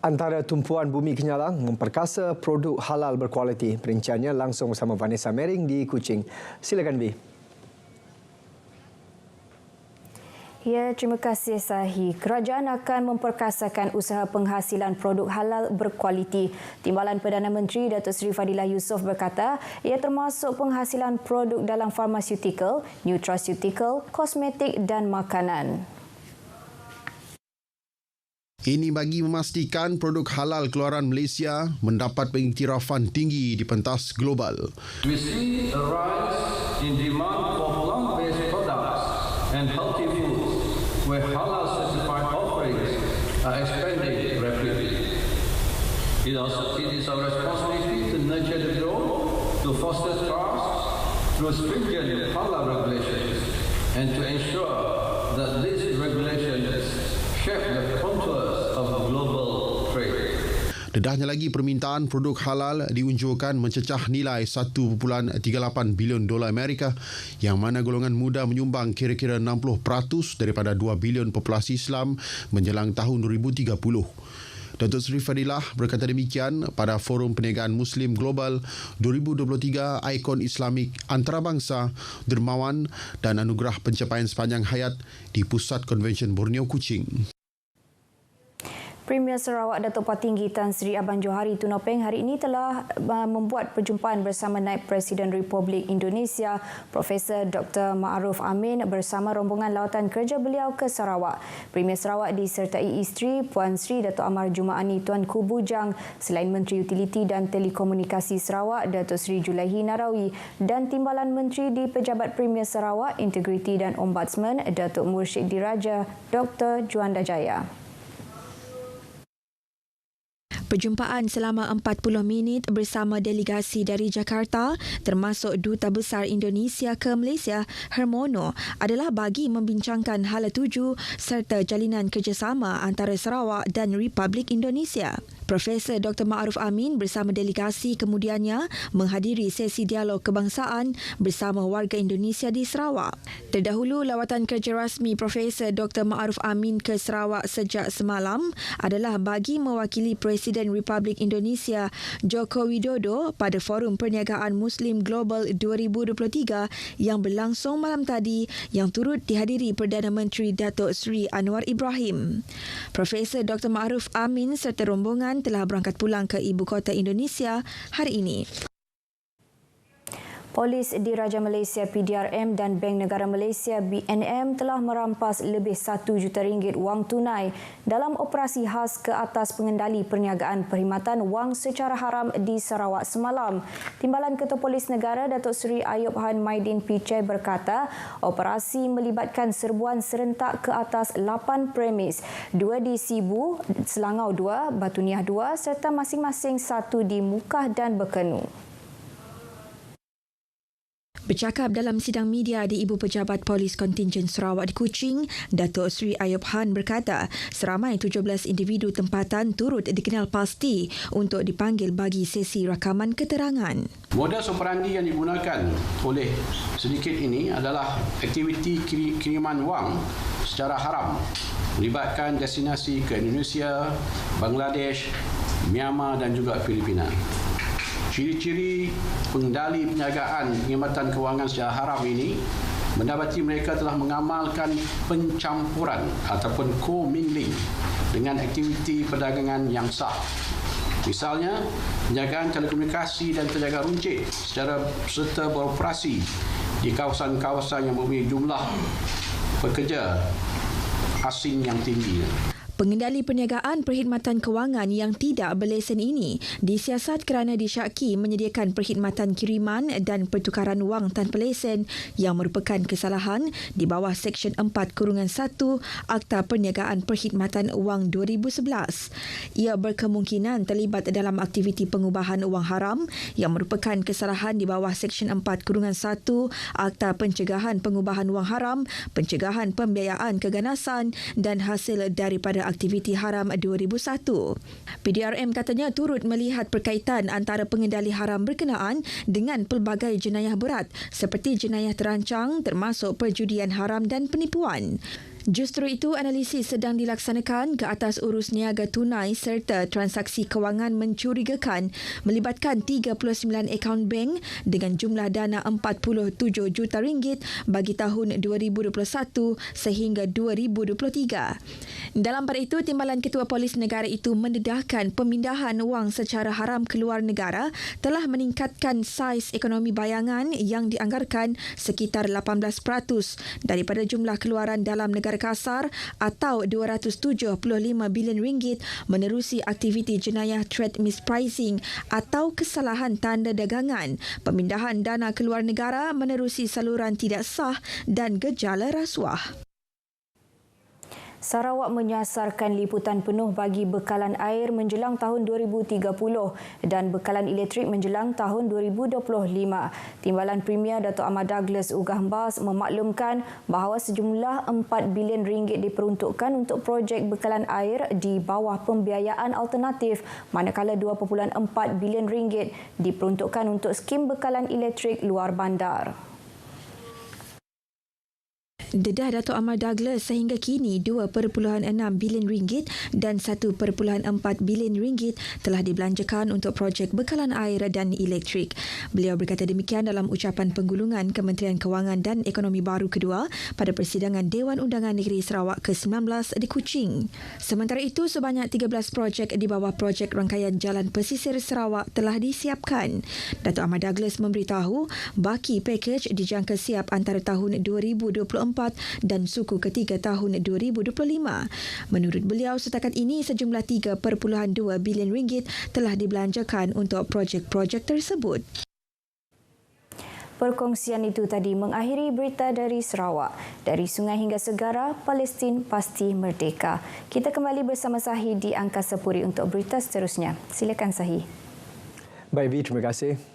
Antara tumpuan bumi Kenyalang memperkasa produk halal berkualiti. Perinciannya langsung bersama Vanessa Mering di Kuching. Silakan, B. Ya, terima kasih Sahi. Kerajaan akan memperkasakan usaha penghasilan produk halal berkualiti. Timbalan Perdana Menteri Datuk Seri Fadilah Yusof berkata, ia termasuk penghasilan produk dalam farmaseutical, nutraceutical, kosmetik dan makanan. Ini bagi memastikan produk halal keluaran Malaysia mendapat pengiktirafan tinggi di pentas global. We see a rise in demand for plant-based products and healthy foods, where halal certified offerings are expanding rapidly. It is our responsibility to nurture the growth, to foster trust through stringent halal regulations, and to ensure that these regulations shape the contours of global trade. Dedahnya lagi, permintaan produk halal diunjurkan mencecah nilai $1.38 bilion Amerika, yang mana golongan muda menyumbang kira-kira 60% daripada 2 bilion populasi Islam menjelang tahun 2030. Datuk Seri Fadilah berkata demikian pada Forum Perniagaan Muslim Global 2023 Ikon Islamik Antarabangsa, Dermawan dan Anugerah Pencapaian Sepanjang Hayat di Pusat Konvensyen Borneo, Kuching. Premier Sarawak Datuk Patinggi Tan Sri Abang Johari Tunopeng hari ini telah membuat perjumpaan bersama Naib Presiden Republik Indonesia Profesor Dr. Ma'ruf Amin bersama rombongan lawatan kerja beliau ke Sarawak. Premier Sarawak disertai isteri Puan Sri Datuk Amar Jumaani Tuanku Bujang, selain Menteri Utiliti dan Telekomunikasi Sarawak Datuk Sri Julaihi Narawi dan Timbalan Menteri di Pejabat Premier Sarawak, Integriti dan Ombudsman Datuk Mursyid Diraja Dr. Juanda Jaya. Perjumpaan selama 40 minit bersama delegasi dari Jakarta termasuk Duta Besar Indonesia ke Malaysia, Hermono, adalah bagi membincangkan hala tuju serta jalinan kerjasama antara Sarawak dan Republik Indonesia. Profesor Dr. Ma'ruf Amin bersama delegasi kemudiannya menghadiri sesi dialog kebangsaan bersama warga Indonesia di Sarawak. Terdahulu, lawatan kerja rasmi Profesor Dr. Ma'ruf Amin ke Sarawak sejak semalam adalah bagi mewakili Presiden Republik Indonesia Joko Widodo pada Forum Perniagaan Muslim Global 2023 yang berlangsung malam tadi, yang turut dihadiri Perdana Menteri Datuk Seri Anwar Ibrahim. Profesor Dr. Ma'ruf Amin serta rombongan telah berangkat pulang ke ibu kota Indonesia hari ini. Polis Diraja Malaysia PDRM dan Bank Negara Malaysia BNM telah merampas lebih RM1 juta wang tunai dalam operasi khas ke atas pengendali perniagaan perkhidmatan wang secara haram di Sarawak semalam. Timbalan Ketua Polis Negara Datuk Seri Ayub Han Maidin Pichai berkata, operasi melibatkan serbuan serentak ke atas 8 premis, 2 di Sibu, Selangau 2, Batu Niah 2 serta masing-masing 1 di Mukah dan Bekenu. Bercakap dalam sidang media di Ibu Pejabat Polis Kontingen Sarawak di Kuching, Datuk Seri Ayub Han berkata seramai 17 individu tempatan turut dikenal pasti untuk dipanggil bagi sesi rakaman keterangan. Modus operandi yang digunakan oleh sedikit ini adalah aktiviti kiriman wang secara haram, melibatkan destinasi ke Indonesia, Bangladesh, Myanmar dan juga Filipina. Ciri-ciri pengendali perniagaan perkhidmatan kewangan secara haram ini mendapati mereka telah mengamalkan pencampuran ataupun co-mingling dengan aktiviti perdagangan yang sah. Misalnya, penjagaan telekomunikasi dan terjaga runcit secara serta beroperasi di kawasan-kawasan yang mempunyai jumlah pekerja asing yang tinggi. Pengendali perniagaan perkhidmatan kewangan yang tidak berlesen ini disiasat kerana disyaki menyediakan perkhidmatan kiriman dan pertukaran wang tanpa lesen yang merupakan kesalahan di bawah Seksyen 4-1 Akta Perniagaan Perkhidmatan Wang 2011. Ia berkemungkinan terlibat dalam aktiviti pengubahan wang haram yang merupakan kesalahan di bawah Seksyen 4-1 Akta Pencegahan Pengubahan Wang Haram, Pencegahan Pembiayaan Keganasan dan hasil daripada aktiviti haram 2001. PDRM katanya turut melihat perkaitan antara pengendali haram berkenaan dengan pelbagai jenayah berat seperti jenayah terancang termasuk perjudian haram dan penipuan. Justru itu, analisis sedang dilaksanakan ke atas urus niaga tunai serta transaksi kewangan mencurigakan melibatkan 39 akaun bank dengan jumlah dana 47 juta ringgit bagi tahun 2021 sehingga 2023. Dalam pada itu, Timbalan Ketua Polis Negara itu mendedahkan pemindahan wang secara haram keluar negara telah meningkatkan saiz ekonomi bayangan yang dianggarkan sekitar 18% daripada jumlah keluaran dalam negara kasar atau 275 bilion ringgit menerusi aktiviti jenayah trade mispricing atau kesalahan tanda dagangan, pemindahan dana keluar negara menerusi saluran tidak sah dan gejala rasuah. Sarawak menyasarkan liputan penuh bagi bekalan air menjelang tahun 2030 dan bekalan elektrik menjelang tahun 2025. Timbalan Premier Dato' Ahmad Douglas Ugah Bas memaklumkan bahawa sejumlah 4 bilion ringgit diperuntukkan untuk projek bekalan air di bawah pembiayaan alternatif, manakala 2.4 bilion ringgit diperuntukkan untuk skim bekalan elektrik luar bandar. Dedah Dato' Ahmad Douglas sehingga kini 2.6 bilion ringgit dan 1.4 bilion ringgit telah dibelanjakan untuk projek bekalan air dan elektrik. Beliau berkata demikian dalam ucapan penggulungan Kementerian Kewangan dan Ekonomi Baru kedua pada persidangan Dewan Undangan Negeri Sarawak ke-19 di Kuching. Sementara itu, sebanyak 13 projek di bawah projek rangkaian Jalan Pesisir Sarawak telah disiapkan. Dato' Ahmad Douglas memberitahu baki pakej dijangka siap antara tahun 2024 dan suku ketiga tahun 2025. Menurut beliau, setakat ini sejumlah 3.2 bilion ringgit telah dibelanjakan untuk projek-projek tersebut. Perkongsian itu tadi mengakhiri berita dari Sarawak. Dari sungai hingga segara, Palestin pasti merdeka. Kita kembali bersama Sahi di Angkasa Puri untuk berita seterusnya. Silakan Sahi. Baik, Vi, terima kasih.